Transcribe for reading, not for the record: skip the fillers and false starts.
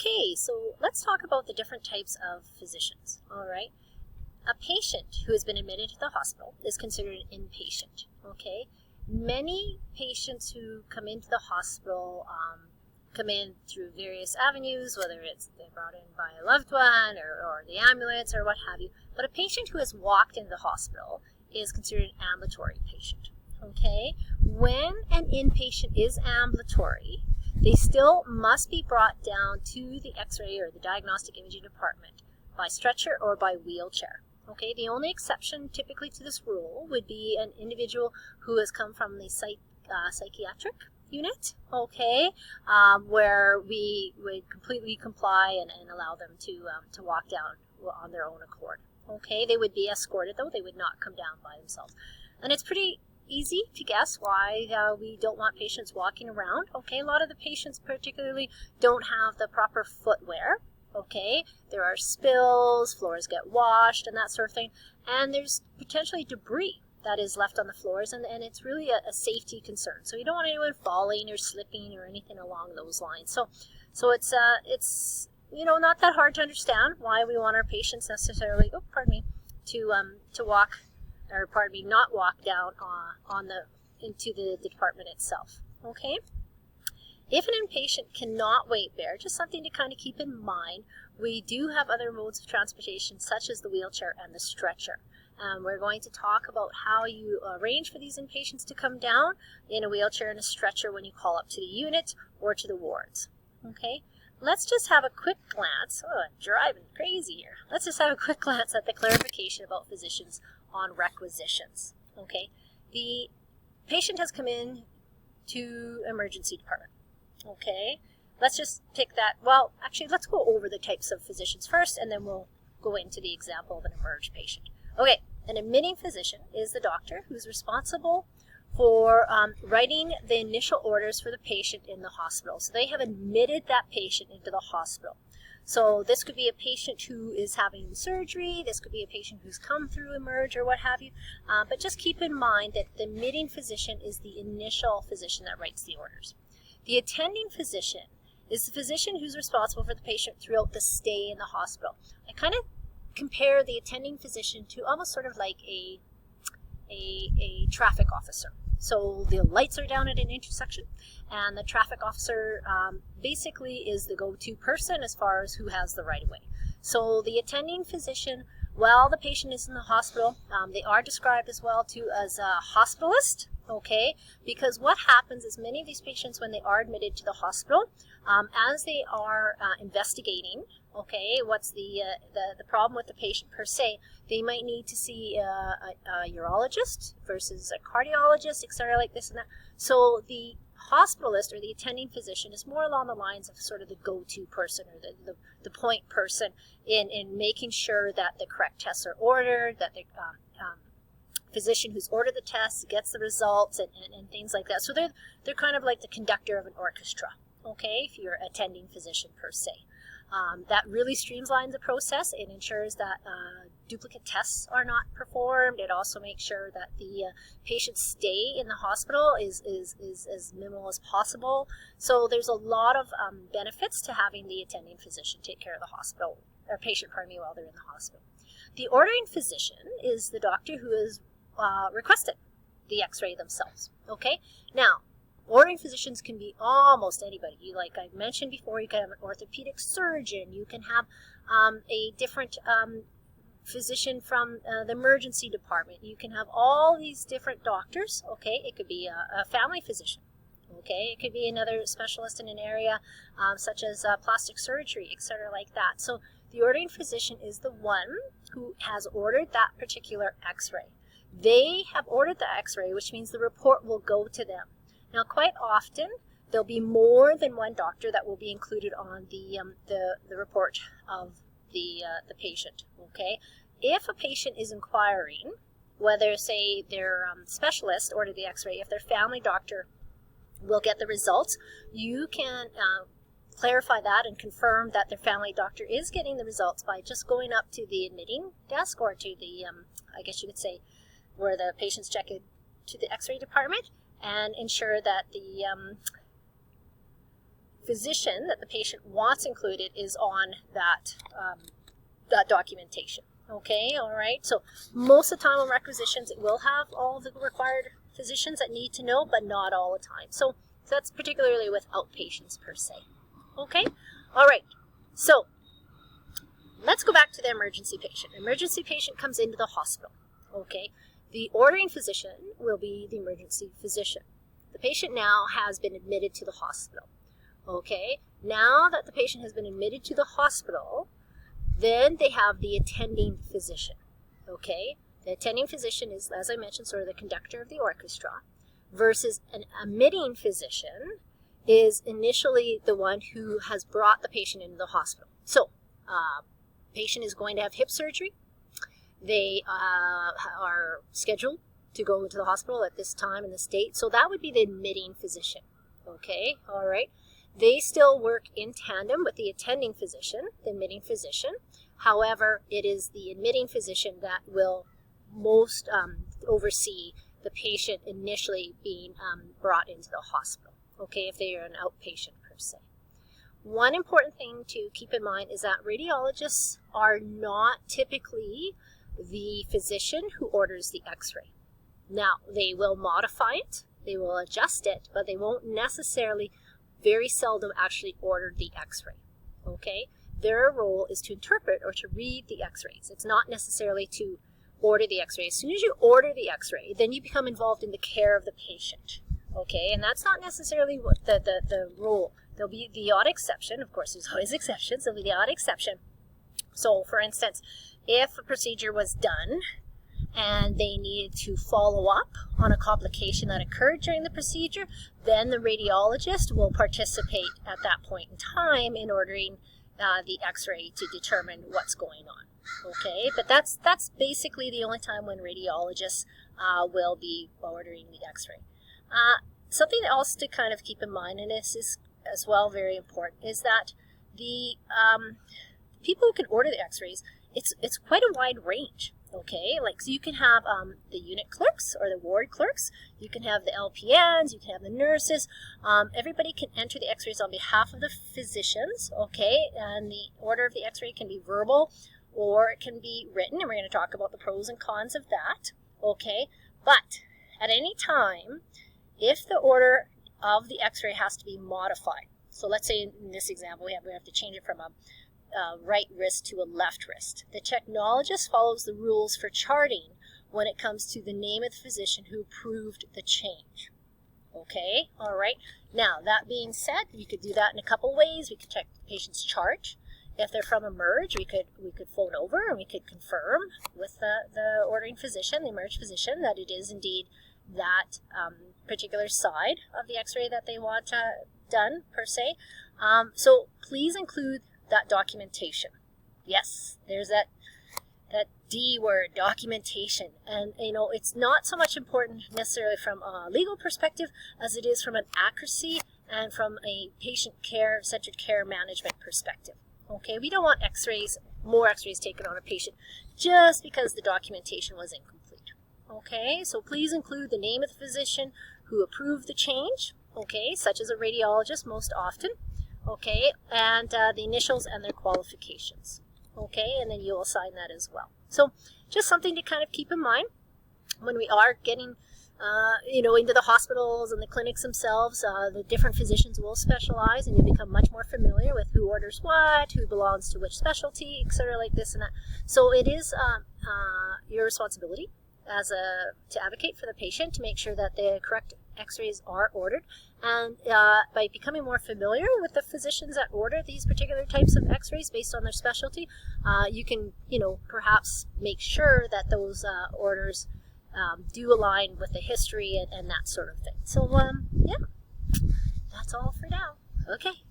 Okay, so let's talk about the different types of physicians, all right? A patient who has been admitted to the hospital is considered an inpatient, okay? Many patients who come into the hospital come in through various avenues, whether it's they're brought in by a loved one or the ambulance or what have you. But a patient who has walked into the hospital is considered an ambulatory patient, okay? When an inpatient is ambulatory, they still must be brought down to the X-ray or the diagnostic imaging department by stretcher or by wheelchair. Okay, the only exception typically to this rule would be an individual who has come from the psychiatric unit, okay, where we would completely comply and allow them to walk down on their own accord. Okay, they would be escorted though, they would not come down by themselves. And it's pretty easy to guess why we don't want patients walking around. Okay, a lot of the patients particularly don't have the proper footwear. Okay, there are spills, floors get washed and that sort of thing, and there's potentially debris that is left on the floors, and it's really a safety concern. So you don't want anyone falling or slipping or anything along those lines. So it's not that hard to understand why we want our patients necessarily to walk, or not walk down into the department itself. Okay. If an inpatient cannot weight bear, just something to kind of keep in mind, we do have other modes of transportation such as the wheelchair and the stretcher. We're going to talk about how you arrange for these inpatients to come down in a wheelchair and a stretcher when you call up to the unit or to the wards. Okay, let's just have a quick glance. Oh, I'm driving crazy here. Let's just have a quick glance at the clarification about physicians on requisitions. Okay, the patient has come in to emergency department. Okay, let's just pick that. Well, actually, let's go over the types of physicians first, and then we'll go into the example of an emerge patient. Okay, an admitting physician is the doctor who's responsible for writing the initial orders for the patient in the hospital. So they have admitted that patient into the hospital. So this could be a patient who is having surgery, this could be a patient who's come through emerge or what have you, but just keep in mind that the admitting physician is the initial physician that writes the orders. The attending physician is the physician who's responsible for the patient throughout the stay in the hospital. I kind of compare the attending physician to almost sort of like a traffic officer. So the lights are down at an intersection, and the traffic officer basically is the go-to person as far as who has the right-of-way. So the attending physician, while the patient is in the hospital, they are described as well too as a hospitalist. Okay, because what happens is many of these patients, when they are admitted to the hospital, as they are investigating, okay, what's the problem with the patient per se, they might need to see a urologist versus a cardiologist, etc., like this and that. So the hospitalist or the attending physician is more along the lines of sort of the go-to person or the point person in making sure that the correct tests are ordered, that the physician who's ordered the tests gets the results and things like that. So they're kind of like the conductor of an orchestra, okay, if you're attending physician per se. That really streamlines the process. It ensures that duplicate tests are not performed. It also makes sure that the patient's stay in the hospital is as minimal as possible. So there's a lot of benefits to having the attending physician take care of the hospital, or patient, while they're in the hospital. The ordering physician is the doctor who is requested the x-ray themselves. Okay, now ordering physicians can be almost anybody. Like I mentioned before, you can have an orthopedic surgeon, you can have a different physician from the emergency department, you can have all these different doctors. Okay, it could be a family physician. Okay, it could be another specialist in an area such as plastic surgery, etc., like that. So the ordering physician is the one who has ordered that particular x-ray. They have ordered the x-ray, which means the report will go to them. Now, quite often, there'll be more than one doctor that will be included on the report of the patient. Okay, if a patient is inquiring whether, say, their specialist ordered the x-ray, if their family doctor will get the results, you can clarify that and confirm that their family doctor is getting the results by just going up to the admitting desk or to the, I guess you could say, where the patients check in to the x-ray department, and ensure that the physician that the patient wants included is on that, that documentation. Okay, all right. So most of the time on requisitions, it will have all the required physicians that need to know, but not all the time. So that's particularly with outpatients per se. Okay, all right. So let's go back to the emergency patient. Emergency patient comes into the hospital. Okay, the ordering physician will be the emergency physician. The patient now has been admitted to the hospital. Okay, now that the patient has been admitted to the hospital, then they have the attending physician. Okay, the attending physician is, as I mentioned, sort of the conductor of the orchestra, versus an admitting physician is initially the one who has brought the patient into the hospital. So, patient is going to have hip surgery. They are scheduled to go into the hospital at this time in this date. So that would be the admitting physician. Okay, all right. They still work in tandem with the attending physician, the admitting physician. However, it is the admitting physician that will most oversee the patient initially being brought into the hospital, okay, if they are an outpatient per se. One important thing to keep in mind is that radiologists are not typically the physician who orders the x-ray. Now, they will modify it, they will adjust it, but they won't necessarily, very seldom actually order the x-ray, okay? Their role is to interpret or to read the x-rays. It's not necessarily to order the x-ray. As soon as you order the x-ray, then you become involved in the care of the patient, okay? And that's not necessarily what the rule. There'll be the odd exception. Of course, there's always exceptions. There'll be the odd exception. So, for instance, if a procedure was done and they needed to follow up on a complication that occurred during the procedure, then the radiologist will participate at that point in time in ordering the x-ray to determine what's going on. Okay, but that's basically the only time when radiologists will be ordering the x-ray. Something else to kind of keep in mind, and this is as well very important, is that the people who can order the x-rays, it's quite a wide range. Okay, like, so you can have the unit clerks or the ward clerks, you can have the LPNs, you can have the nurses, everybody can enter the x-rays on behalf of the physicians, okay, and the order of the x-ray can be verbal or it can be written, and we're going to talk about the pros and cons of that, okay, but at any time, if the order of the x-ray has to be modified, so let's say in this example we have to change it from a right wrist to a left wrist. The technologist follows the rules for charting when it comes to the name of the physician who approved the change. Okay, all right. Now, that being said, you could do that in a couple ways. We could check the patient's chart. If they're from eMERGE, we could phone over and we could confirm with the ordering physician, the eMERGE physician, that it is indeed that particular side of the x-ray that they want done, per se. So please include that documentation. Yes, there's that D word, documentation. And, you know, it's not so much important necessarily from a legal perspective as it is from an accuracy and from a patient care, centered care management perspective. Okay, we don't want x-rays, more x-rays taken on a patient just because the documentation was incomplete. Okay, so please include the name of the physician who approved the change, okay, such as a radiologist most often. Okay, and the initials and their qualifications. Okay, and then you will sign that as well. So just something to kind of keep in mind when we are getting, into the hospitals and the clinics themselves. The different physicians will specialize, and you become much more familiar with who orders what, who belongs to which specialty, etc., like this and that. So it is your responsibility to advocate for the patient to make sure that the correct x-rays are ordered, and by becoming more familiar with the physicians that order these particular types of x-rays based on their specialty, you can perhaps make sure that those orders do align with the history and that sort of thing. So yeah, that's all for now. Okay.